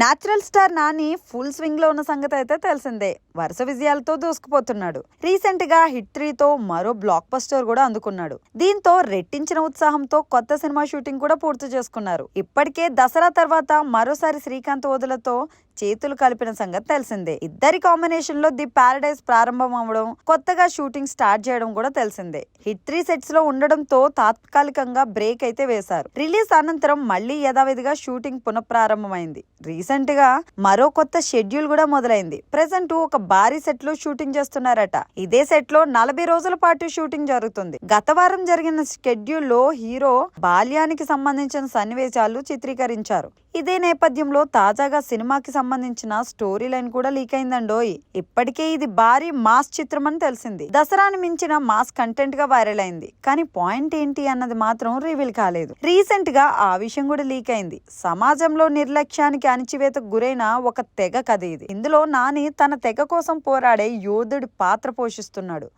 Natural star Nani full swing లో ఉన్న సంగతి అయితే తెలిసిందే. వరుస విజయాలతో దూసుకుపోతున్నాడు. రీసెంట్ గా హిట్ 3 తో మరో బ్లాక్ బస్టర్ కూడా అందుకున్నాడు. దీంతో రెట్టించిన ఉత్సాహంతో కొత్త సినిమా షూటింగ్ కూడా పూర్తి చేసుకున్నారు. ఇప్పటికే దసరా తర్వాత మరోసారి శ్రీకాంత్ ఓదులతో చేతులు కలిపిన సంగతి తెలిసిందే. ఇద్దరి కాంబినేషన్ లో ది పారడైజ్ ప్రారంభం అవడం, కొత్తగా షూటింగ్ స్టార్ట్ చేయడం కూడా తెలిసిందే. హిట్ 3 సెట్స్ లో ఉండడంతో తాత్కాలికంగా బ్రేక్ అయితే వేశారు. రిలీజ్ అనంతరం మళ్లీ యథావిధిగా షూటింగ్ పునఃప్రారంభమైంది. రీసెంట్ గా మరో కొత్త షెడ్యూల్ కూడా మొదలైంది. ప్రెసెంట్ ఒక భారీ సెట్ లో షూటింగ్ చేస్తున్నారట. ఇదే సెట్ లో 40 రోజుల పాటు షూటింగ్ జరుగుతుంది. గత వారం జరిగిన షెడ్యూల్ లో హీరో బాల్యానికి సంబంధించిన సన్నివేశాలు చిత్రీకరించారు. ఇదే నేపథ్యంలో తాజాగా సినిమాకి సంబంధించిన స్టోరీ లైన్ కూడా లీక్ అయిందండోయ్. ఇప్పటికే ఇది భారీ మాస్ చిత్రం అని తెలిసింది. దసరాని మించిన మాస్ కంటెంట్ గా వైరల్ అయింది. కానీ పాయింట్ ఏంటి అన్నది మాత్రం రివీల్ కాలేదు. రీసెంట్ గా ఆ విషయం కూడా లీక్ అయింది. సమాజంలో నిర్లక్ష్యానికి అణిచివేతకు గురైన ఒక తెగ కథ ఇది. ఇందులో నాని తన తెగ కోసం పోరాడే యోధుడి పాత్ర పోషిస్తున్నాడు.